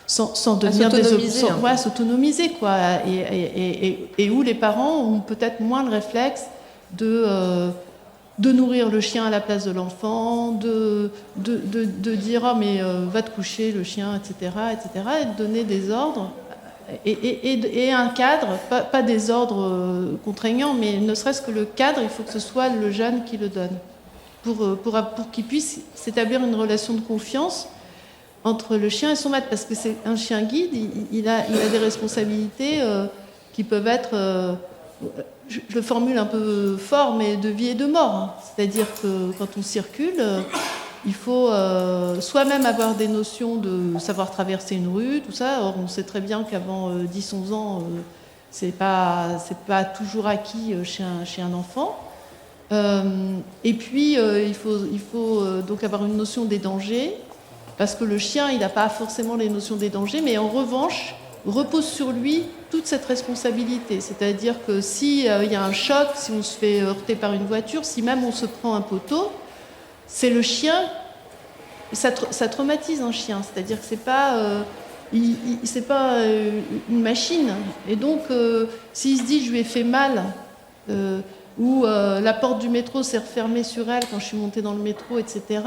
sans devenir s'autonomiser quoi, et où les parents ont peut-être moins le réflexe de nourrir le chien à la place de l'enfant, de dire oh mais va te coucher le chien, etc., et de donner des ordres et un cadre, pas des ordres contraignants, mais ne serait-ce que le cadre, il faut que ce soit le jeune qui le donne pour qu'il puisse s'établir une relation de confiance entre le chien et son maître, parce que c'est un chien guide, il a des responsabilités qui peuvent être, je le formule un peu fort, mais de vie et de mort. Hein. C'est-à-dire que quand on circule, il faut soi-même avoir des notions de savoir traverser une rue, tout ça. Or, on sait très bien qu'avant 10-11 ans, c'est pas toujours acquis chez un enfant. Et puis, il faut donc avoir une notion des dangers, parce que le chien, il n'a pas forcément les notions des dangers, mais en revanche, repose sur lui toute cette responsabilité. C'est-à-dire que s'il y a un choc, si on se fait heurter par une voiture, si même on se prend un poteau, c'est le chien, ça traumatise un chien. C'est-à-dire que c'est pas une machine. Et donc, s'il se dit « je lui ai fait mal », ou la porte du métro s'est refermée sur elle quand je suis montée dans le métro, etc.,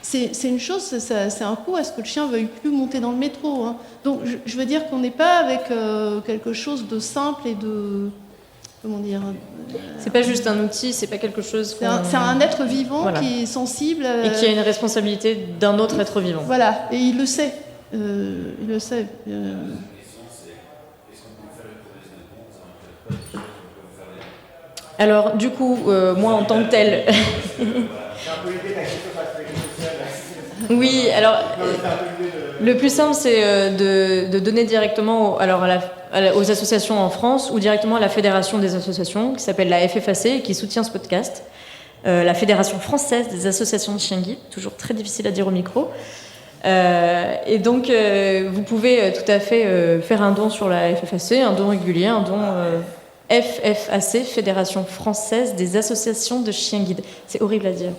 c'est une chose, c'est un coup à ce que le chien ne veuille plus monter dans le métro. Hein. Donc je veux dire qu'on n'est pas avec quelque chose de simple et de... Comment dire c'est pas juste un outil, c'est pas quelque chose... C'est un être vivant qui est sensible... et qui a une responsabilité d'un autre être vivant. Voilà, et il le sait. Il le sait. Alors, du coup, moi en tant que telle... Oui, alors le plus simple c'est de donner directement aux associations en France ou directement à la fédération des associations qui s'appelle la FFAC et qui soutient ce podcast, la Fédération française des associations de chiens guides, toujours très difficile à dire au micro. Et donc vous pouvez tout à fait faire un don sur la FFAC, un don régulier, un don FFAC, Fédération française des associations de chiens guides. C'est horrible à dire.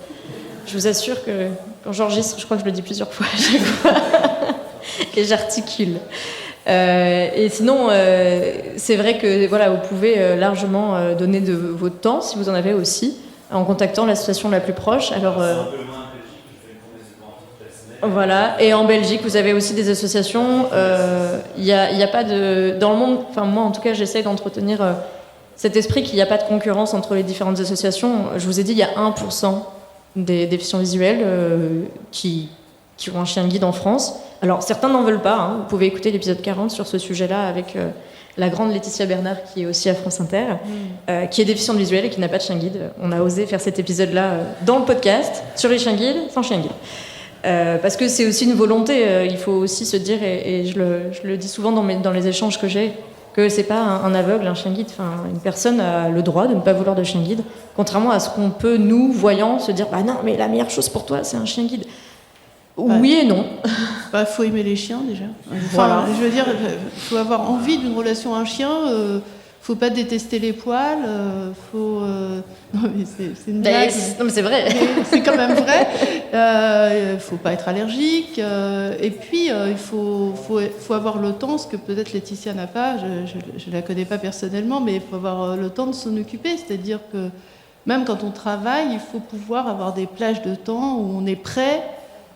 Je vous assure que quand j'enregistre, je crois que je le dis plusieurs fois à chaque fois. Et j'articule. Et sinon, c'est vrai que voilà, vous pouvez largement donner de votre temps, si vous en avez aussi, en contactant l'association la plus proche. Alors, voilà. Et en Belgique, vous avez aussi des associations. Il y a pas de... Dans le monde, enfin moi en tout cas, j'essaie d'entretenir cet esprit qu'il n'y a pas de concurrence entre les différentes associations. Je vous ai dit, il y a 1% des déficients visuels qui ont un chien guide en France. Alors, certains n'en veulent pas. Hein. Vous pouvez écouter l'épisode 40 sur ce sujet-là avec la grande Laetitia Bernard, qui est aussi à France Inter, qui est déficiente visuelle et qui n'a pas de chien guide. On a osé faire cet épisode-là dans le podcast, sur les chiens guides, sans chien guide. Parce que c'est aussi une volonté. Il faut aussi se dire, et je le dis souvent dans les échanges que j'ai, que c'est pas un aveugle, un chien guide. Enfin, une personne a le droit de ne pas vouloir de chien guide, contrairement à ce qu'on peut, nous, voyants, se dire « Bah non, mais la meilleure chose pour toi, c'est un chien guide ». Oui et non. Bah, faut aimer les chiens, déjà. Voilà. Je veux dire, il faut avoir envie d'une relation à un chien. Faut pas détester les poils. Non, mais c'est une blague. Non, mais c'est vrai. C'est quand même vrai. Faut pas être allergique. Et puis, il faut avoir le temps, ce que peut-être Laetitia n'a pas. Je la connais pas personnellement, mais il faut avoir le temps de s'en occuper. C'est-à-dire que même quand on travaille, il faut pouvoir avoir des plages de temps où on est prêt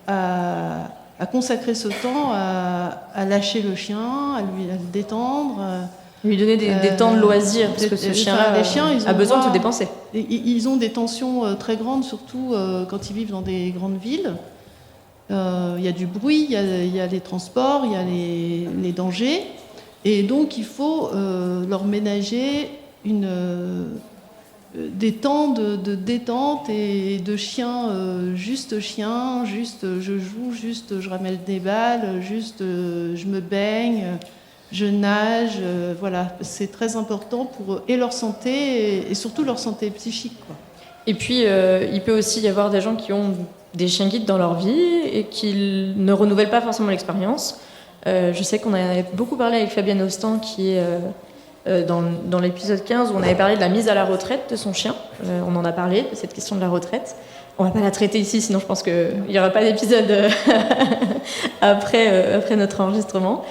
à consacrer ce temps à lâcher le chien, à le détendre. Lui donner des temps de loisirs, parce que ce chien-là a besoin de se dépenser. Ils ont des tensions très grandes, surtout quand ils vivent dans des grandes villes. Il y a du bruit, il y a les transports, il y a les dangers. Et donc, il faut leur ménager des temps de détente et de chien, juste je joue, juste je ramène des balles, juste je me baigne, je nage, voilà. C'est très important pour et leur santé et surtout leur santé psychique, quoi. Et puis, il peut aussi y avoir des gens qui ont des chiens guides dans leur vie et qui ne renouvellent pas forcément l'expérience. Je sais qu'on a beaucoup parlé avec Fabienne Austin, qui est dans l'épisode 15 où on avait parlé de la mise à la retraite de son chien. On en a parlé, de cette question de la retraite. On va pas la traiter ici, sinon je pense qu'il n'y aura pas d'épisode après notre enregistrement.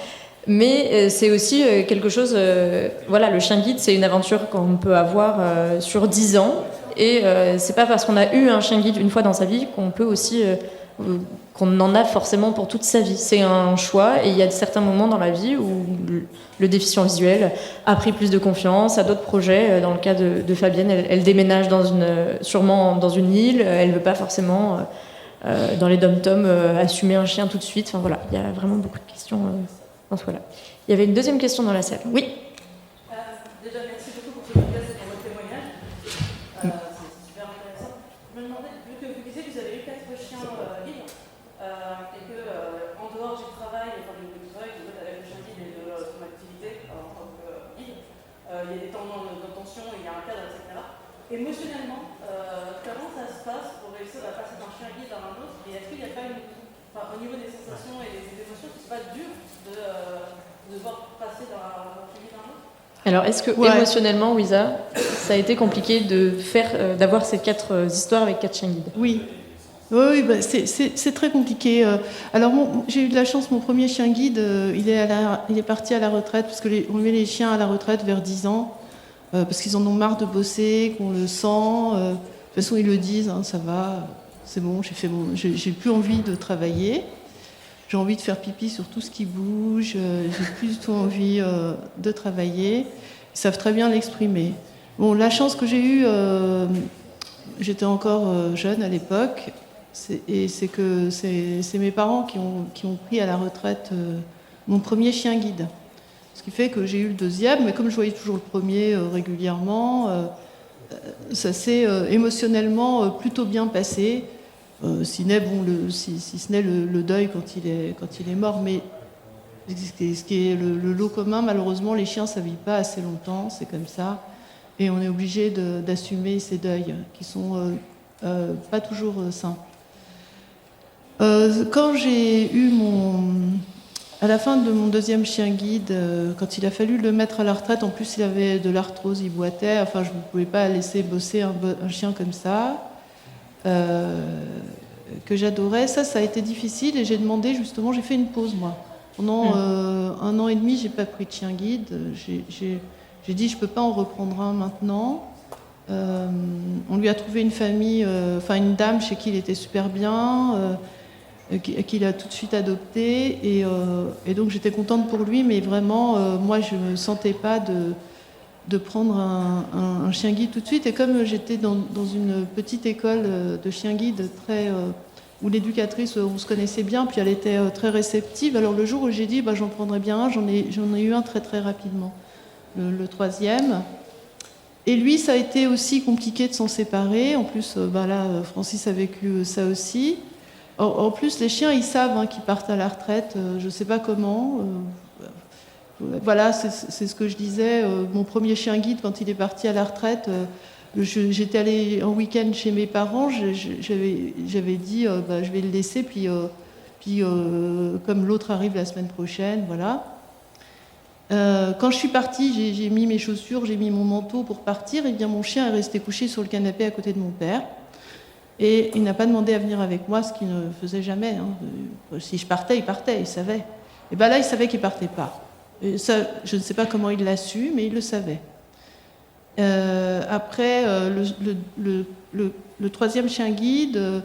Mais c'est aussi quelque chose... voilà, le chien guide, c'est une aventure qu'on peut avoir sur 10 ans. Et c'est pas parce qu'on a eu un chien guide une fois dans sa vie qu'on peut aussi... qu'on en a forcément pour toute sa vie. C'est un choix et il y a certains moments dans la vie où le déficient visuel a pris plus de confiance, a d'autres projets. Dans le cas de Fabienne, elle déménage sûrement dans une île, elle veut pas forcément dans les dom-toms assumer un chien tout de suite. Enfin voilà, il y a vraiment beaucoup de questions dans ce cas-là. Il y avait une deuxième question dans la salle. Oui. Déjà, merci beaucoup pour ce podcast et pour votre témoignage. C'est super intéressant. Je me demandais, vu que vous disiez que vous avez eu 4 chiens guides, et que en dehors du travail, enfin du travail que vous faites avec le chien guide et de son activité en tant que guide, il y a des temps d'intention, il y a un cadre, etc. Émotionnellement, comment ça se passe pour réussir à passer d'un chien guide à un autre? Et est-ce qu'il n'y a pas au niveau des sensations et des émotions, c'est pas dur de devoir passer d'un chien guide à un autre? Alors, est-ce que émotionnellement, Wiza, ça a été compliqué d'avoir ces 4 histoires avec 4 chiens guides? Oui. Oui, bah c'est très compliqué. Alors, j'ai eu de la chance, mon premier chien guide, il est parti à la retraite, parce qu'on met les chiens à la retraite vers 10 ans, parce qu'ils en ont marre de bosser, qu'on le sent. De toute façon, ils le disent, hein, ça va, c'est bon, j'ai plus envie de travailler. J'ai envie de faire pipi sur tout ce qui bouge, j'ai plus du tout envie de travailler. Ils savent très bien l'exprimer. Bon, la chance que j'ai eue, j'étais encore jeune à l'époque, c'est que c'est mes parents qui ont pris à la retraite mon premier chien guide. Ce qui fait que j'ai eu le deuxième, mais comme je voyais toujours le premier régulièrement, ça s'est émotionnellement plutôt bien passé. Si ce n'est le deuil quand il est mort, mais ce qui est le lot commun, malheureusement, les chiens, ça ne vit pas assez longtemps, c'est comme ça. Et on est obligé d'assumer ces deuils qui sont pas toujours simples. Quand j'ai eu à la fin de mon deuxième chien guide, quand il a fallu le mettre à la retraite, en plus il avait de l'arthrose, il boitait, enfin je ne pouvais pas laisser bosser un chien comme ça, que j'adorais. Ça a été difficile et j'ai demandé justement, j'ai fait une pause moi. Pendant 1 an et demi, j'ai pas pris de chien guide. J'ai dit je peux pas en reprendre un maintenant. On lui a trouvé une famille, une dame chez qui il était super bien, qu'il a tout de suite adopté et donc j'étais contente pour lui, mais vraiment moi je me sentais pas de prendre un chien guide tout de suite. Et comme j'étais dans une petite école de chien guide où l'éducatrice, on se connaissait bien, puis elle était très réceptive, alors le jour où j'ai dit j'en prendrais bien un, j'en ai eu un très très rapidement, le troisième. Et lui, ça a été aussi compliqué de s'en séparer. En plus, Francis a vécu ça aussi. En plus, les chiens, ils savent qu'ils partent à la retraite. Je ne sais pas comment. Voilà, c'est ce que je disais. Mon premier chien guide, quand il est parti à la retraite, j'étais allée en week-end chez mes parents. J'avais dit, je vais le laisser. Puis comme l'autre arrive la semaine prochaine, voilà. Quand je suis partie, j'ai mis mes chaussures, j'ai mis mon manteau pour partir, et bien mon chien est resté couché sur le canapé à côté de mon père. Et il n'a pas demandé à venir avec moi, ce qu'il ne faisait jamais. Hein. Si je partais, il savait. Et bien là, il savait qu'il ne partait pas. Et ça, je ne sais pas comment il l'a su, mais il le savait. Après, le troisième chien guide,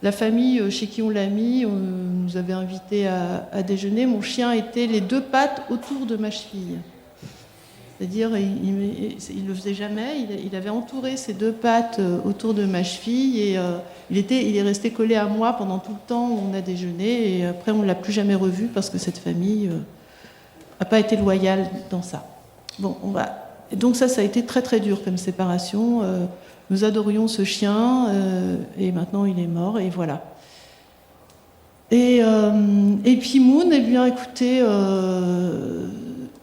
la famille chez qui on l'a mis, on nous avait invités à déjeuner. Mon chien était les 2 pattes autour de ma cheville. C'est-à-dire, il le faisait jamais. Il avait entouré ses 2 pattes autour de ma cheville et il est resté collé à moi pendant tout le temps où on a déjeuné. Et après, on ne l'a plus jamais revu parce que cette famille n'a pas été loyale dans ça. Bon, et donc ça a été très très dur comme séparation. Nous adorions ce chien et maintenant il est mort et voilà. Et puis Moon, eh bien écoutez,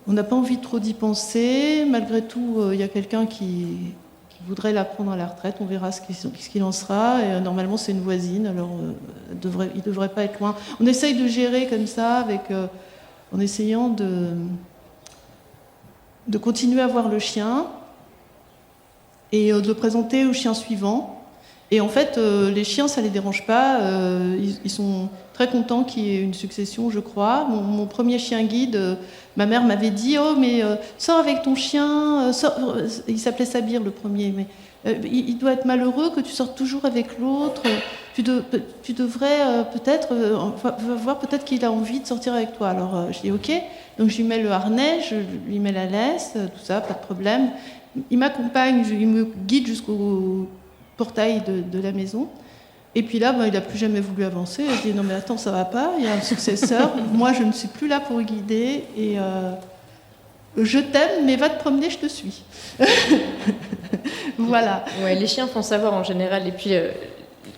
on n'a pas envie trop d'y penser. Malgré tout, il y a quelqu'un qui voudrait la prendre à la retraite. On verra ce qu'il en sera. Et, normalement, c'est une voisine, alors il ne devrait pas être loin. On essaye de gérer comme ça, en essayant de continuer à voir le chien et de le présenter au chien suivant. Et en fait, les chiens, ça les dérange pas. Ils sont très contents qu'il y ait une succession, je crois. Mon premier chien guide, ma mère m'avait dit « Oh, mais sors avec ton chien. Il s'appelait Sabir, le premier. Mais il doit être malheureux que tu sortes toujours avec l'autre. Tu devrais peut-être voir peut-être qu'il a envie de sortir avec toi. » Alors, je dis « Ok. » Donc, je lui mets le harnais, je lui mets la laisse, tout ça, pas de problème. Il m'accompagne, il me guide jusqu'au portail de la maison. Et puis là, il n'a plus jamais voulu avancer. Je dis non mais attends, ça va pas, il y a un successeur. Moi, je ne suis plus là pour guider. Et je t'aime, mais va te promener, je te suis. Voilà. Ouais, les chiens font savoir en général. Et puis,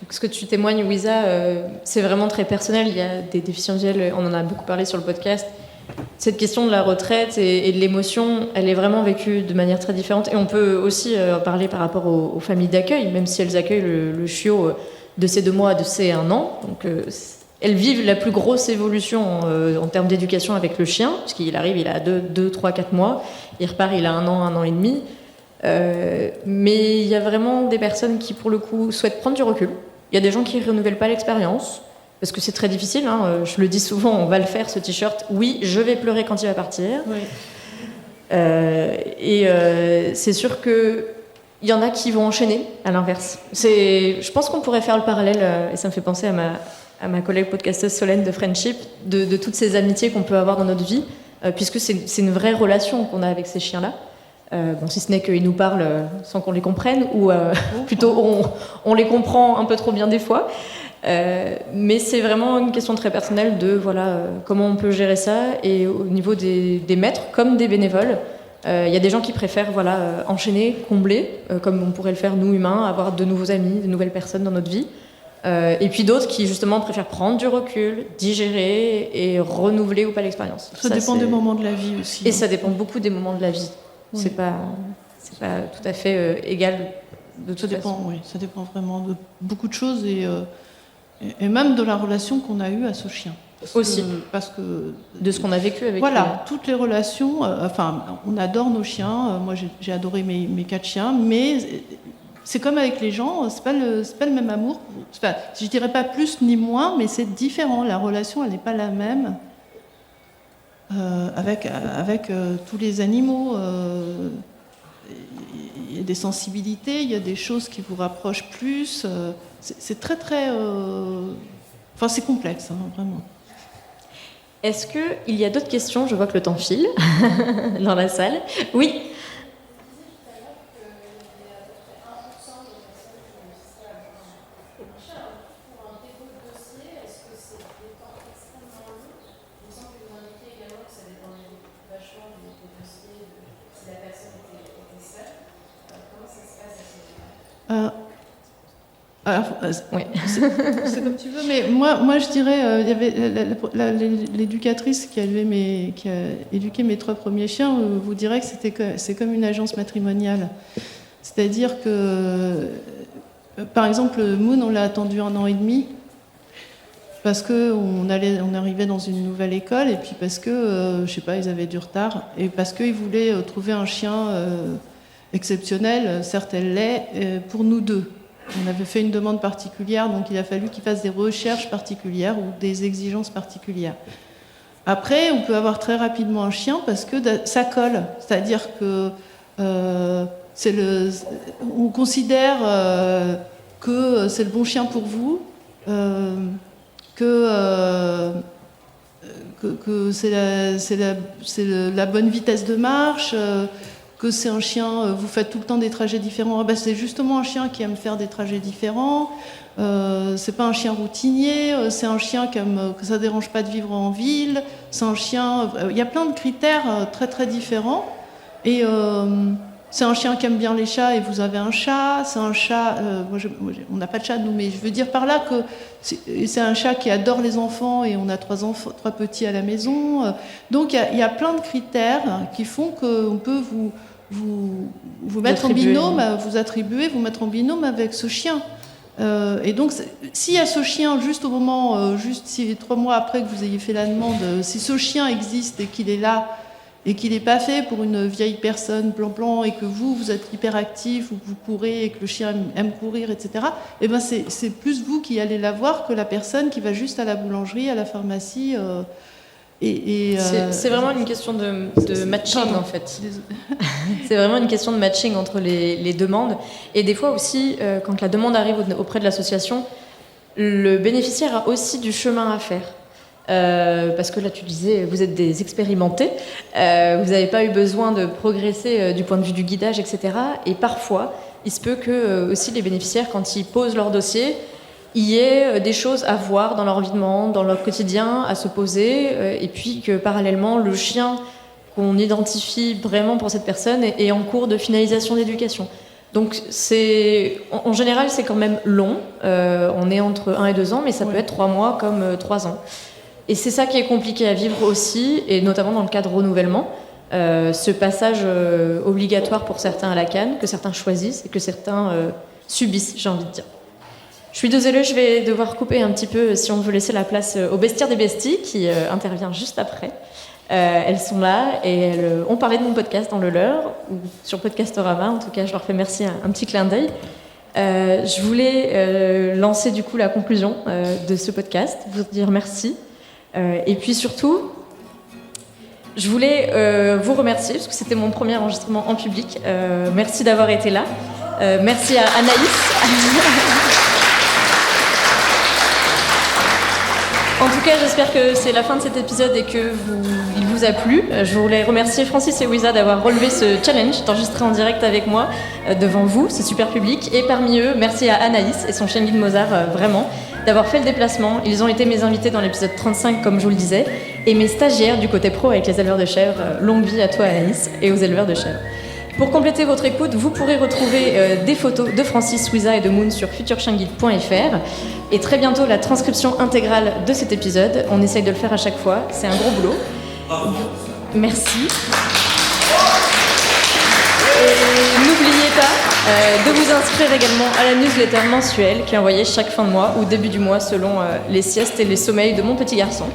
ce que tu témoignes, Wiza, c'est vraiment très personnel. Il y a des déficients visuels, on en a beaucoup parlé sur le podcast. Cette question de la retraite et de l'émotion, elle est vraiment vécue de manière très différente. Et on peut aussi parler par rapport aux familles d'accueil, même si elles accueillent le chiot de ses 2 mois, de ses 1 an. Donc, elles vivent la plus grosse évolution en termes d'éducation avec le chien, puisqu'il arrive, il a 2, 3, 4 mois. Il repart, il a 1 an, 1 an et demi. Mais il y a vraiment des personnes qui, pour le coup, souhaitent prendre du recul. Il y a des gens qui ne renouvellent pas l'expérience. Parce que c'est très difficile, hein. Je le dis souvent, on va le faire ce t-shirt. Oui, je vais pleurer quand il va partir. Oui. C'est sûr qu'il y en a qui vont enchaîner, à l'inverse. Je pense qu'on pourrait faire le parallèle, et ça me fait penser à ma collègue podcasteuse Solène de Friendship, de toutes ces amitiés qu'on peut avoir dans notre vie, puisque c'est une vraie relation qu'on a avec ces chiens-là. Si ce n'est qu'ils nous parlent sans qu'on les comprenne, ou plutôt on les comprend un peu trop bien des fois. Mais c'est vraiment une question très personnelle de comment on peut gérer ça, et au niveau des maîtres comme des bénévoles, il y a des gens qui préfèrent enchaîner, combler, comme on pourrait le faire nous humains, avoir de nouveaux amis, de nouvelles personnes dans notre vie, et puis d'autres qui justement préfèrent prendre du recul, digérer et renouveler ou pas l'expérience. Ça dépend des moments de la vie aussi. Et ça dépend beaucoup des moments de la vie. Oui. C'est pas tout à fait égal de toute façon. Oui, ça dépend vraiment de beaucoup de choses, et même de la relation qu'on a eue à ce chien. Parce que de ce qu'on a vécu avec toutes les relations, on adore nos chiens. Moi, j'ai adoré mes 4 chiens, mais c'est comme avec les gens, c'est pas le même amour. Enfin, je dirais pas plus ni moins, mais c'est différent. La relation, elle n'est pas la même avec tous les animaux. Il y a des sensibilités, il y a des choses qui vous rapprochent plus. C'est très, très... c'est complexe, vraiment. Est-ce qu'il y a d'autres questions ? Je vois que le temps file dans la salle. Oui. C'est comme tu veux, mais moi je dirais, il y avait l'éducatrice qui a éduqué mes 3 premiers chiens, vous dirait que c'est comme une agence matrimoniale. C'est-à-dire que, par exemple, Moon, on l'a attendu 1 an et demi, parce qu'on arrivait dans une nouvelle école, et puis parce que, je sais pas, ils avaient du retard, et parce qu'ils voulaient trouver un chien exceptionnel, certes elle l'est, pour nous 2. On avait fait une demande particulière, donc il a fallu qu'ils fassent des recherches particulières ou des exigences particulières. Après, on peut avoir très rapidement un chien parce que ça colle. C'est-à-dire que on considère que c'est le bon chien pour vous, que c'est la bonne vitesse de marche, que c'est un chien, vous faites tout le temps des trajets différents. C'est justement un chien qui aime faire des trajets différents. C'est pas un chien routinier. C'est un chien que ça dérange pas de vivre en ville. C'est un chien. Il y a plein de critères très très différents. Et c'est un chien qui aime bien les chats et vous avez un chat. C'est un chat. On n'a pas de chat nous, mais je veux dire par là que c'est un chat qui adore les enfants et on a 3 petits à la maison. Donc il y a plein de critères qui font qu'on peut vous mettre en binôme, vous attribuer, vous mettre en binôme avec ce chien. Et donc, s'il y a ce chien juste au moment, 3 mois après que vous ayez fait la demande, si ce chien existe et qu'il est là et qu'il n'est pas fait pour une vieille personne blanc et que vous êtes hyperactif ou que vous courez et que le chien aime courir, etc., eh ben c'est plus vous qui allez la voir que la personne qui va juste à la boulangerie, à la pharmacie. C'est vraiment une question de matching, en fait. C'est vraiment une question de matching entre les demandes. Et des fois aussi, quand la demande arrive auprès de l'association, le bénéficiaire a aussi du chemin à faire. Parce que là, tu disais, vous êtes des expérimentés, vous n'avez pas eu besoin de progresser du point de vue du guidage, etc. Et parfois, il se peut que aussi les bénéficiaires, quand ils posent leur dossier, il y ait des choses à voir dans leur vie de demande, dans leur quotidien, à se poser, et puis que parallèlement, le chien qu'on identifie vraiment pour cette personne est en cours de finalisation d'éducation. Donc en général, c'est quand même long. On est entre 1 et 2 ans, mais ça peut être 3 mois comme 3 ans. Et c'est ça qui est compliqué à vivre aussi, et notamment dans le cas de renouvellement. Ce passage obligatoire pour certains à la CAN, que certains choisissent et que certains subissent, j'ai envie de dire. Je suis désolée, je vais devoir couper un petit peu si on veut laisser la place au bestiaire des besties qui intervient juste après. Elles sont là et elles ont parlé de mon podcast dans le leur, ou sur Podcastorama. En tout cas, je leur fais merci, un petit clin d'œil. Je voulais lancer du coup la conclusion de ce podcast, vous dire merci. Et puis surtout, je voulais vous remercier parce que c'était mon premier enregistrement en public. Merci d'avoir été là. Merci à Anaïs. En tout cas, j'espère que c'est la fin de cet épisode et qu'il vous a plu. Je voulais remercier Francis et Wiza d'avoir relevé ce challenge, d'enregistrer en direct avec moi devant vous, c'est super public. Et parmi eux, merci à Anaïs et son chien guide Mozart, vraiment, d'avoir fait le déplacement. Ils ont été mes invités dans l'épisode 35, comme je vous le disais, et mes stagiaires du côté pro avec les éleveurs de chèvres. Longue vie à toi, Anaïs, et aux éleveurs de chèvres. Pour compléter votre écoute, vous pourrez retrouver des photos de Francis, Wiza et de Moon sur futurchienguide.fr et très bientôt la transcription intégrale de cet épisode. On essaye de le faire à chaque fois, c'est un gros boulot. Merci. Et n'oubliez pas de vous inscrire également à la newsletter mensuelle qui est envoyée chaque fin de mois ou début du mois selon les siestes et les sommeils de mon petit garçon.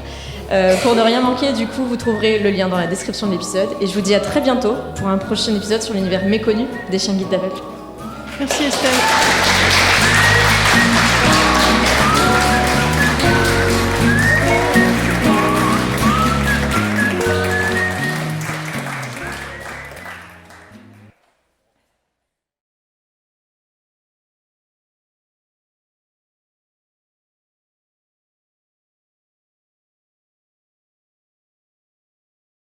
Pour ne rien manquer, du coup, vous trouverez le lien dans la description de l'épisode. Et je vous dis à très bientôt pour un prochain épisode sur l'univers méconnu des chiens guides d'aveugles. Merci Estelle.